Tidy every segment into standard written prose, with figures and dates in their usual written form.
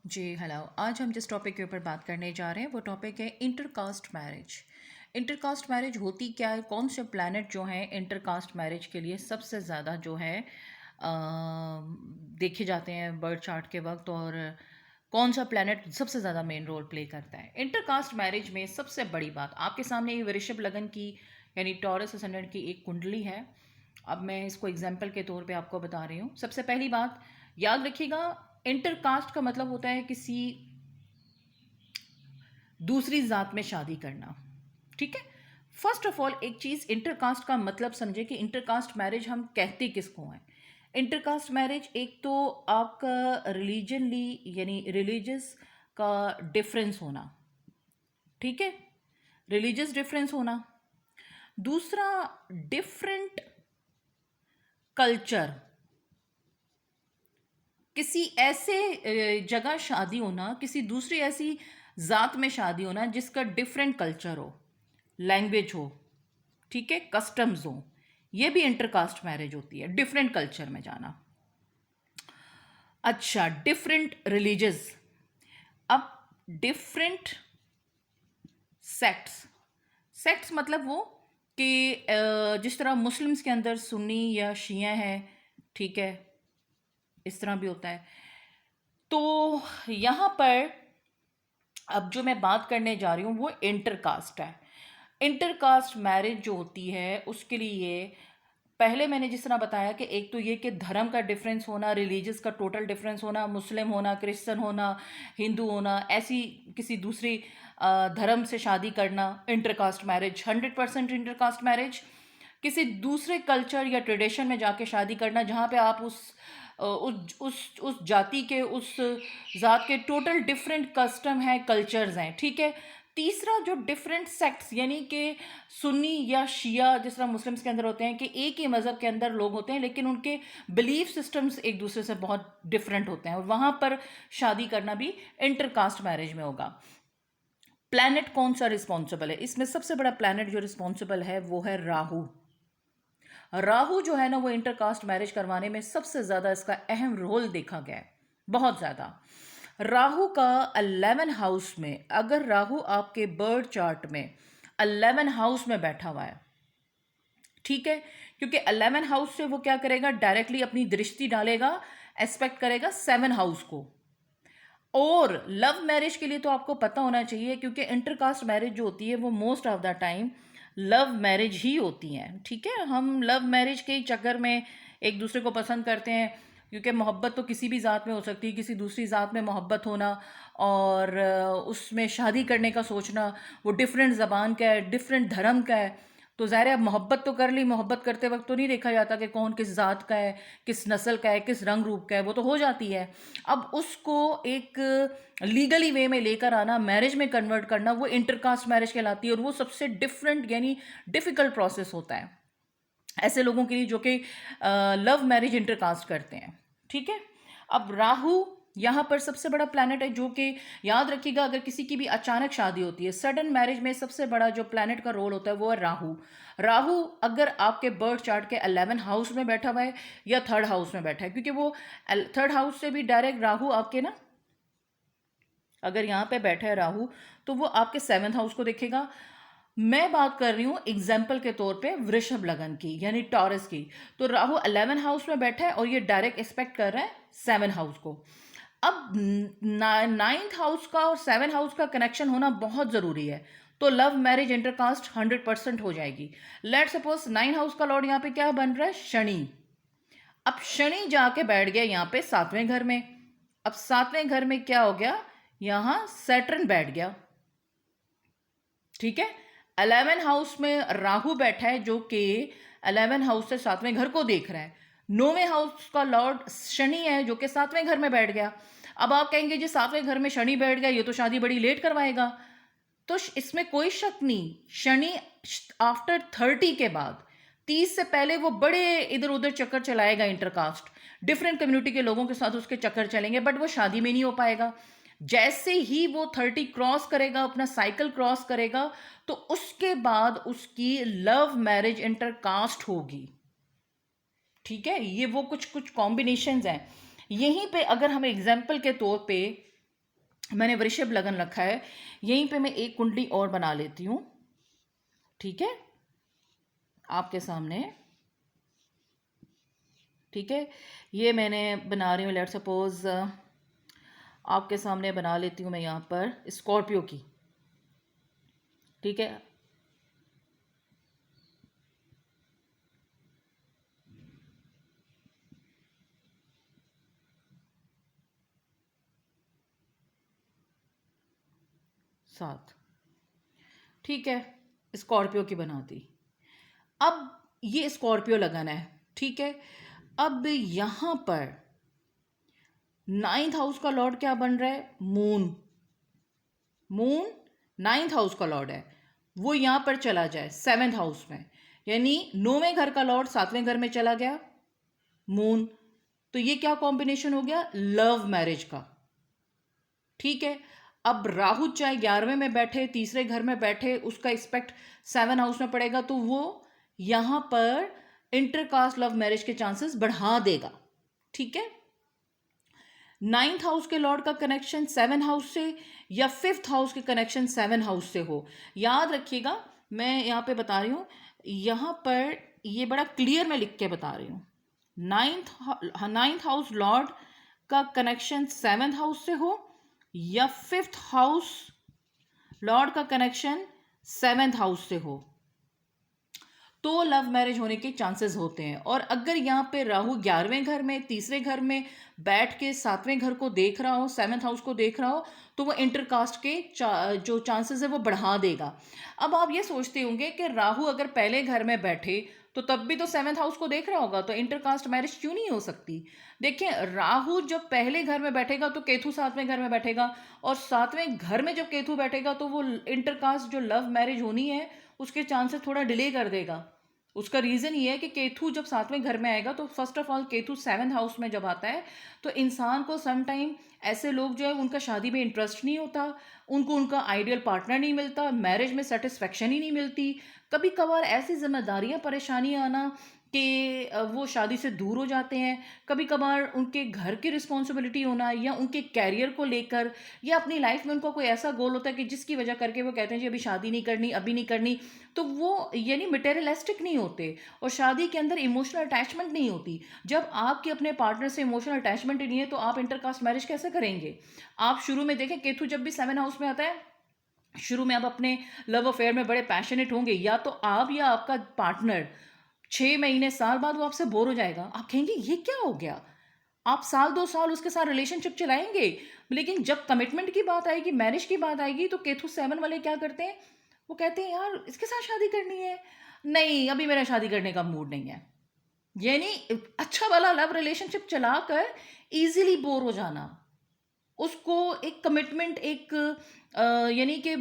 जी hello. आज हम जिस टॉपिक के ऊपर बात करने जा रहे हैं वो टॉपिक है इंटरकास्ट मैरिज। इंटरकास्ट मैरिज होती क्या है, कौन से प्लैनेट जो हैं इंटरकास्ट मैरिज के लिए सबसे ज़्यादा जो है देखे जाते हैं बर्थ चार्ट के वक्त, और कौन सा प्लैनेट सबसे ज़्यादा मेन रोल प्ले करता है इंटरकास्ट मैरिज में। सबसे बड़ी बात आपके सामने ये वृषभ लगन की यानी टॉरस असेंडेंट की एक कुंडली है। अब मैं इसको एग्जाम्पल के तौर पे आपको बता रही हूँ। सबसे पहली बात याद रखिएगा, इंटरकास्ट का मतलब होता है किसी दूसरी जात में शादी करना। ठीक है, फर्स्ट ऑफ ऑल एक चीज इंटरकास्ट का मतलब समझे कि इंटरकास्ट मैरिज हम कहते किसको हैं। इंटरकास्ट मैरिज एक तो आपका रिलीजनली यानी रिलीजियस का डिफरेंस होना, ठीक है, रिलीजियस डिफरेंस होना। दूसरा, डिफरेंट कल्चर, किसी ऐसे जगह शादी होना, किसी दूसरी ऐसी जात में शादी होना जिसका डिफरेंट कल्चर हो, लैंग्वेज हो, ठीक है, कस्टम्स हो। ये भी इंटरकास्ट मैरिज होती है, डिफरेंट कल्चर में जाना। अच्छा, डिफरेंट रिलीजियस, अब डिफरेंट सेक्ट्स। सेक्ट्स मतलब वो कि जिस तरह मुस्लिम्स के अंदर सुन्नी या शिया है, ठीक है, इस तरह भी होता है। तो यहाँ पर अब जो मैं बात करने जा रही हूँ वो इंटरकास्ट है। इंटरकास्ट मैरिज जो होती है उसके लिए पहले मैंने जिस तरह बताया कि एक तो ये कि धर्म का डिफरेंस होना, रिलीजियस का टोटल डिफरेंस होना, मुस्लिम होना, क्रिश्चियन होना, हिंदू होना, ऐसी किसी दूसरी धर्म से शादी करना, इंटरकास्ट मैरिज। 100% इंटरकास्ट मैरिज किसी दूसरे कल्चर या ट्रेडिशन में जाके शादी करना जहाँ पे आप उस जाति के, उस जात के टोटल डिफरेंट कस्टम हैं, कल्चर्स हैं, ठीक है। तीसरा, जो डिफरेंट सेक्ट्स यानी कि सुन्नी या शिया जिस तरह मुस्लिम्स के अंदर होते हैं कि एक ही मज़हब के अंदर लोग होते हैं लेकिन उनके बिलीफ सिस्टम्स एक दूसरे से बहुत डिफरेंट होते हैं, और वहाँ पर शादी करना भी इंटरकास्ट मैरिज में होगा। प्लैनेट कौन सा रिस्पॉन्सिबल है इसमें? सबसे बड़ा प्लैनेट जो रिस्पॉन्सिबल है वो है राहु। राहु जो है ना वो इंटरकास्ट मैरिज करवाने में सबसे ज़्यादा इसका अहम रोल देखा गया है, बहुत ज़्यादा। राहु का 11 हाउस में, अगर राहु आपके बर्थ चार्ट में 11 हाउस में बैठा हुआ है, ठीक है, क्योंकि 11 हाउस से वो क्या करेगा, डायरेक्टली अपनी दृष्टि डालेगा, एस्पेक्ट करेगा 7 हाउस को। और लव मैरिज के लिए तो आपको पता होना चाहिए, क्योंकि इंटरकास्ट मैरिज जो होती है वो most of the time love marriage ही होती हैं, ठीक है। हम लव मैरिज के चक्कर में एक दूसरे को पसंद करते हैं, क्योंकि मोहब्बत तो किसी भी ज़ात में हो सकती है, किसी दूसरी ज़ात में मोहब्बत होना और उसमें शादी करने का सोचना, वो डिफरेंट ज़बान का है, डिफरेंट धर्म का है, तो ज़ाहिर है अब मोहब्बत तो कर ली, मोहब्बत करते वक्त तो नहीं देखा जाता कि कौन किस ज़ात का है, किस नस्ल का है, किस रंग रूप का है, वो तो हो जाती है। अब उसको एक लीगली वे में लेकर आना, मैरिज में कन्वर्ट करना, वो इंटरकास्ट मैरिज कहलाती है, और वो सबसे डिफरेंट यानी डिफ़िकल्ट प्रोसेस होता है ऐसे लोगों के लिए जो कि लव मैरिज इंटरकास्ट करते हैं, ठीक है। अब राहु यहाँ पर सबसे बड़ा प्लैनेट है, जो कि याद रखिएगा अगर किसी की भी अचानक शादी होती है, सडन मैरिज में सबसे बड़ा जो प्लैनेट का रोल होता है वो है राहु। राहु अगर आपके बर्थ चार्ट के 11 हाउस में बैठा हुआ है या 3rd हाउस में बैठा है, क्योंकि वो 3rd हाउस से भी डायरेक्ट राहु आपके ना, अगर यहाँ पे बैठा है राहु तो वो आपके 7th हाउस को देखेगा। मैं बात कर रही हूँ एग्जाम्पल के तौर पे वृषभ लगन की यानी टॉरस की, तो राहु 11 हाउस में बैठा है और ये डायरेक्ट एक्सपेक्ट कर रहा है 7 हाउस को। अब 9th हाउस का और 7 हाउस का कनेक्शन होना बहुत ज़रूरी है, तो लव मैरिज इंटरकास्ट 100% हो जाएगी। लेट सपोज 9 हाउस का लॉर्ड यहाँ पे क्या बन रहा है, शनि। अब शनि जाके बैठ गया यहाँ पे 7वें घर में। अब 7वें घर में क्या हो गया, यहाँ सैटर्न बैठ गया, ठीक है। 11 हाउस में राहु बैठा है जो कि 11 हाउस से 7वें घर को देख रहा है। 9वें हाउस का लॉर्ड शनि है जो कि 7वें घर में बैठ गया। अब आप कहेंगे जी 7वें घर में शनि बैठ गया, ये तो शादी बड़ी लेट करवाएगा, तो इसमें कोई शक नहीं, शनि आफ्टर 30 के बाद, 30 से पहले वो बड़े इधर उधर चक्कर चलाएगा, इंटरकास्ट डिफरेंट कम्युनिटी के लोगों के साथ उसके चक्कर चलेंगे, बट वो शादी में नहीं हो पाएगा। जैसे ही वो 30 क्रॉस करेगा, अपना साइकिल क्रॉस करेगा, तो उसके बाद उसकी लव मैरिज इंटरकास्ट होगी, ठीक है। ये वो कुछ कुछ कॉम्बिनेशंस हैं। यहीं पे अगर हम एग्जाम्पल के तौर पे मैंने वृषभ लगन रखा है। यहीं पे मैं एक कुंडली और बना लेती हूँ, ठीक है, आपके सामने। ठीक है, ये मैंने बना रही हूँ, लेट सपोज आपके सामने बना लेती हूँ मैं यहाँ पर स्कॉर्पियो की। ठीक है, 7। ठीक है, स्कॉर्पियो की बना दी। अब ये स्कॉर्पियो लगन है, ठीक है। अब यहाँ पर 9th हाउस का लॉर्ड क्या बन रहा है? मून। मून 9th हाउस का लॉर्ड है, वो यहाँ पर चला जाए 7th हाउस में, यानी 9वें घर का लॉर्ड 7वें घर में चला गया, मून। तो ये क्या कॉम्बिनेशन हो गया? लव मैरिज का। ठीक है, अब राहु चाहे 11वें में बैठे, तीसरे घर में बैठे, उसका इस्पेक्ट 7 हाउस में पड़ेगा, तो वो यहां पर इंटरकास्ट लव मैरिज के चांसेस बढ़ा देगा। ठीक है, 9th हाउस के लॉर्ड का कनेक्शन 7 हाउस से या 5th हाउस के कनेक्शन 7 हाउस से हो। याद रखिएगा, मैं यहाँ पे बता रही हूँ, यहाँ पर ये बड़ा क्लियर मैं लिख के बता रही हूँ। 9th हाउस लॉर्ड का कनेक्शन 7th हाउस से हो या 5th हाउस लॉर्ड का कनेक्शन 7th हाउस से हो, तो लव मैरिज होने के चांसेस होते हैं। और अगर यहाँ पे राहु 11वें घर में, तीसरे घर में बैठ के 7वें घर को देख रहा हो, 7th हाउस को देख रहा हो, तो वो इंटरकास्ट के जो चांसेस है वो बढ़ा देगा। अब आप ये सोचते होंगे कि राहु अगर पहले घर में बैठे तो तब भी तो 7th हाउस को देख रहा होगा, तो इंटरकास्ट मैरिज क्यों नहीं हो सकती? देखिए, राहु जब पहले घर में बैठेगा तो केतु 7वें घर में बैठेगा, और 7वें घर में जब केतु बैठेगा तो वो इंटरकास्ट जो लव मैरिज होनी है उसके चांसेस थोड़ा डिले कर देगा। उसका रीज़न ये है कि केतु जब 7वें घर में आएगा, तो first of all Ketu 7th house में जब आता है तो इंसान को सम टाइम ऐसे लोग जो है उनका शादी में इंटरेस्ट नहीं होता, उनको उनका आइडियल पार्टनर नहीं मिलता, मैरिज में सेटिस्फेक्शन ही नहीं मिलती। कभी कभार ऐसी जिम्मेदारियां, परेशानियां आना कि वो शादी से दूर हो जाते हैं। कभी कभार उनके घर की रिस्पॉन्सिबिलिटी होना, या उनके कैरियर को लेकर, या अपनी लाइफ में उनका कोई ऐसा गोल होता है कि जिसकी वजह करके वो कहते हैं जी अभी शादी नहीं करनी, अभी नहीं करनी। तो वो यानी मटेरियलिस्टिक नहीं होते, और शादी के अंदर इमोशनल अटैचमेंट नहीं होती। जब आपके अपने पार्टनर से इमोशनल अटैचमेंट ही नहीं है तो आप इंटरकास्ट मैरिज कैसे करेंगे? आप शुरू में देखें, केतु जब भी 7 हाउस में आता है, शुरू में आप अपने लव अफेयर में बड़े पैशनेट होंगे, या तो आप या आपका पार्टनर 6 महीने, साल बाद वो आपसे बोर हो जाएगा। आप कहेंगे ये क्या हो गया? आप साल 2 साल उसके साथ रिलेशनशिप चलाएंगे, लेकिन जब कमिटमेंट की बात आएगी, मैरिज की बात आएगी, तो केतु 7 वाले क्या करते हैं? वो कहते हैं यार इसके साथ शादी करनी है, नहीं अभी मेरा शादी करने का मूड नहीं है। यानी अच्छा वाला लव रिलेशनशिप चलाकर इजीली बोर हो जाना, उसको एक कमिटमेंट, एक यानी कि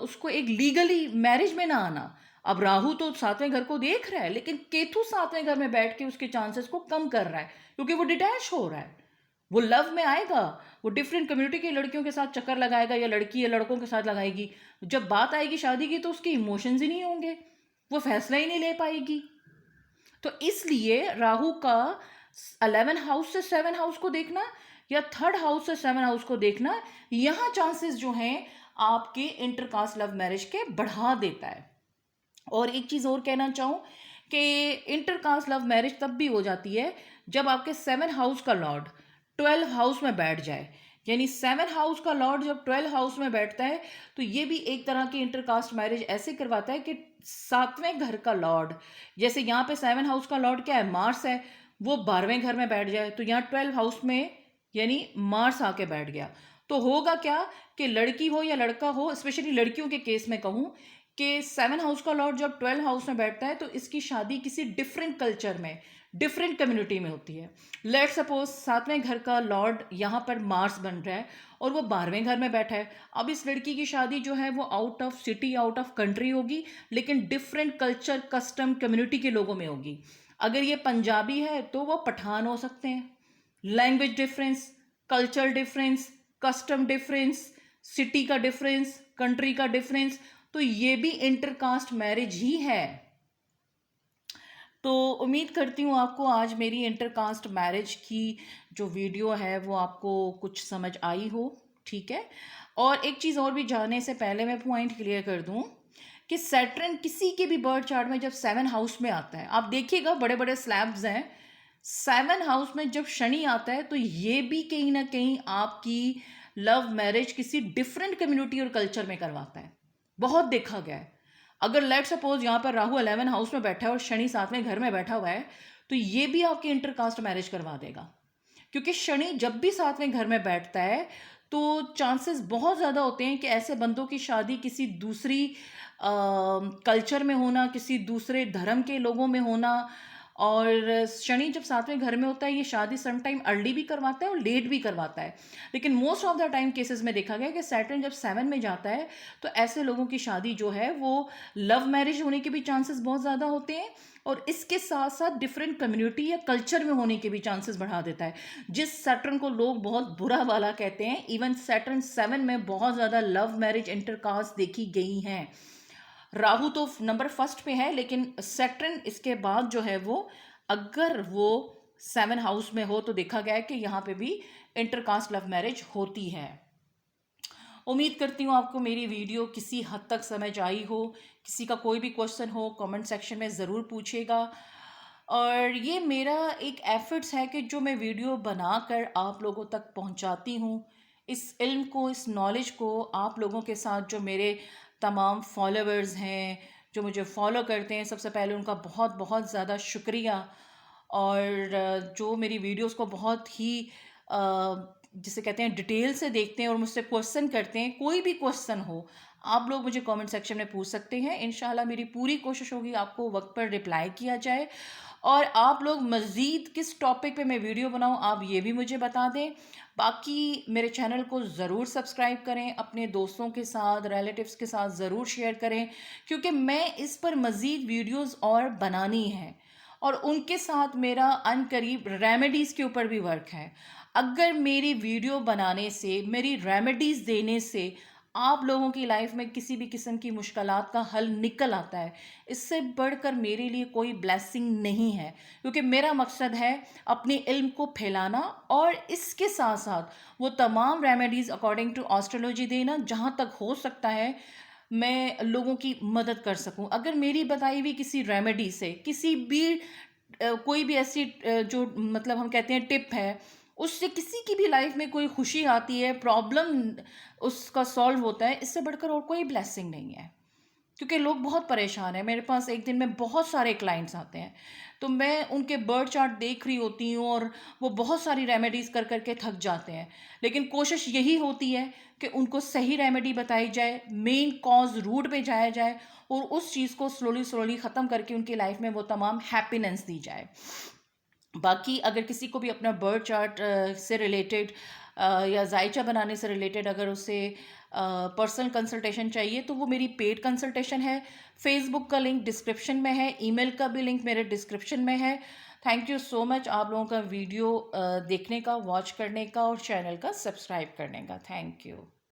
उसको एक लीगली मैरिज में ना आना। अब राहु तो 7वें घर को देख रहा है, लेकिन केतु 7वें घर में बैठ के उसके चांसेस को कम कर रहा है, क्योंकि वो डिटैच हो रहा है। वो लव में आएगा, वो डिफरेंट कम्युनिटी की लड़कियों के साथ चक्कर लगाएगा, या लड़की या लड़कों के साथ लगाएगी। जब बात आएगी शादी की तो उसके इमोशंस ही नहीं होंगे, वो फैसला ही नहीं ले पाएगी। तो इसलिए राहु का 11 हाउस से 7 हाउस को देखना, या 3rd हाउस से 7 हाउस को देखना, यहां चांसेस जो हैं आपके इंटरकास्ट लव मैरिज के बढ़ा देता है। और एक चीज और कहना चाहूं कि इंटरकास्ट लव मैरिज तब भी हो जाती है जब आपके 7 हाउस का लॉर्ड 12 हाउस में बैठ जाए। यानी 7 हाउस का लॉर्ड जब 12 हाउस में बैठता है तो ये भी एक तरह की इंटरकास्ट मैरिज ऐसे करवाता है कि 7वें घर का लॉर्ड, जैसे यहाँ पे 7 हाउस का लॉर्ड क्या है? मार्स है, वो 12वें घर में बैठ जाए, तो यहाँ 12 हाउस में यानी मार्स आके बैठ गया, तो होगा क्या कि लड़की हो या लड़का हो, स्पेशली लड़कियों के केस में कहूं कि 7 हाउस का लॉर्ड जब 12 हाउस में बैठता है तो इसकी शादी किसी डिफरेंट कल्चर में, डिफरेंट कम्युनिटी में होती है। लेट सपोज 7वें घर का लॉर्ड यहाँ पर मार्स बन रहा है और वो 12वें घर में बैठा है। अब इस लड़की की शादी जो है वो out of city, out of country होगी, लेकिन डिफरेंट कल्चर, कस्टम, कम्युनिटी के लोगों में होगी। अगर ये पंजाबी है तो वो पठान हो सकते हैं। Language difference, culture difference, custom difference, city का डिफरेंस, कंट्री का डिफरेंस, तो ये भी इंटरकास्ट मैरिज ही है। तो उम्मीद करती हूँ आपको आज मेरी इंटरकास्ट मैरिज की जो वीडियो है वो आपको कुछ समझ आई हो। ठीक है। और एक चीज़ और भी जानने से पहले मैं पॉइंट क्लियर कर दूं कि सैटर्न किसी के भी बर्थ चार्ट में जब 7 हाउस में आता है, आप देखिएगा बड़े बड़े स्लैब्स हैं, 7 हाउस में जब शनि आता है तो ये भी कहीं ना कहीं आपकी लव मैरिज किसी डिफरेंट कम्युनिटी और कल्चर में करवाता है। बहुत देखा गया है। अगर लेट सपोज यहाँ पर राहु 11 हाउस में बैठा है और शनि 7वें घर में बैठा हुआ है, तो ये भी आपकी इंटरकास्ट मैरिज करवा देगा, क्योंकि शनि जब भी 7वें घर में बैठता है तो चांसेस बहुत ज़्यादा होते हैं कि ऐसे बंदों की शादी किसी दूसरी कल्चर में होना, किसी दूसरे धर्म के लोगों में होना। और शनि जब 7वें घर में होता है, ये शादी सम टाइम अर्ली भी करवाता है और लेट भी करवाता है, लेकिन most of the time cases में देखा गया कि सैटर्न जब 7 में जाता है तो ऐसे लोगों की शादी जो है वो लव मैरिज होने के भी चांसेस बहुत ज़्यादा होते हैं, और इसके साथ साथ डिफरेंट कम्युनिटी या कल्चर में होने के भी चांसेस बढ़ा देता है। जिस सैटर्न को लोग बहुत बुरा वाला कहते हैं, इवन सैटर्न 7 में बहुत ज़्यादा लव मैरिज इंटरकास्ट देखी गई हैं। राहु तो नंबर फर्स्ट पे है, लेकिन सैटर्न इसके बाद जो है वो, अगर वो 7 हाउस में हो तो देखा गया है कि यहाँ पे भी इंटरकास्ट लव मैरिज होती है। उम्मीद करती हूँ आपको मेरी वीडियो किसी हद तक समझ आई हो। किसी का कोई भी क्वेश्चन हो कमेंट सेक्शन में ज़रूर पूछिएगा। और ये मेरा एक एफर्ट्स है कि जो मैं वीडियो बनाकर आप लोगों तक पहुँचाती हूँ, इस इल्म को, इस नॉलेज को आप लोगों के साथ, जो मेरे तमाम फॉलोअर्स हैं, जो मुझे फॉलो करते हैं, सबसे पहले उनका बहुत बहुत ज़्यादा शुक्रिया। और जो मेरी वीडियोस को बहुत ही जिसे कहते हैं डिटेल से देखते हैं और मुझसे क्वेश्चन करते हैं, कोई भी क्वेश्चन हो आप लोग मुझे कमेंट सेक्शन में पूछ सकते हैं। इंशाल्लाह मेरी पूरी कोशिश होगी आपको वक्त पर रिप्लाई किया जाए। और आप लोग मज़ीद किस टॉपिक पे मैं वीडियो बनाऊं, आप ये भी मुझे बता दें। बाकी मेरे चैनल को ज़रूर सब्सक्राइब करें, अपने दोस्तों के साथ, रिलेटिव्स के साथ ज़रूर शेयर करें, क्योंकि मैं इस पर मज़ीद वीडियोस और बनानी है। और उनके साथ मेरा अनकरीब रेमेडीज़ के ऊपर भी वर्क है। अगर मेरी वीडियो बनाने से, मेरी रेमेडीज़ देने से आप लोगों की लाइफ में किसी भी किस्म की मुश्किलात का हल निकल आता है, इससे बढ़कर मेरे लिए कोई ब्लेसिंग नहीं है। क्योंकि मेरा मकसद है अपनी इल्म को फैलाना और इसके साथ साथ वो तमाम रेमेडीज़ अकॉर्डिंग टू एस्ट्रोलॉजी देना, जहाँ तक हो सकता है मैं लोगों की मदद कर सकूं। अगर मेरी बताई हुई किसी रेमेडी से किसी भी कोई भी ऐसी जो मतलब हम कहते हैं टिप है, उससे किसी की भी लाइफ में कोई खुशी आती है, प्रॉब्लम उसका सॉल्व होता है, इससे बढ़कर और कोई ब्लेसिंग नहीं है। क्योंकि लोग बहुत परेशान हैं, मेरे पास एक दिन में बहुत सारे क्लाइंट्स आते हैं, तो मैं उनके बर्थ चार्ट देख रही होती हूँ और वो बहुत सारी रेमेडीज़ कर करके थक जाते हैं। लेकिन कोशिश यही होती है कि उनको सही रेमेडी बताई जाए, मेन कॉज रूट पे जाया जाए और उस चीज़ को स्लोली स्लोली ख़त्म करके उनकी लाइफ में वो तमाम हैप्पीनेस दी जाए। बाकी अगर किसी को भी अपना बर्थ चार्ट से रिलेटेड या जायचा बनाने से रिलेटेड अगर उसे पर्सनल कंसल्टेशन चाहिए, तो वो मेरी पेड कंसल्टेशन है। फेसबुक का लिंक डिस्क्रिप्शन में है, ईमेल का भी लिंक मेरे डिस्क्रिप्शन में है। थैंक यू सो मच आप लोगों का वीडियो देखने का, वॉच करने का और चैनल का सब्सक्राइब करने का। Thank you.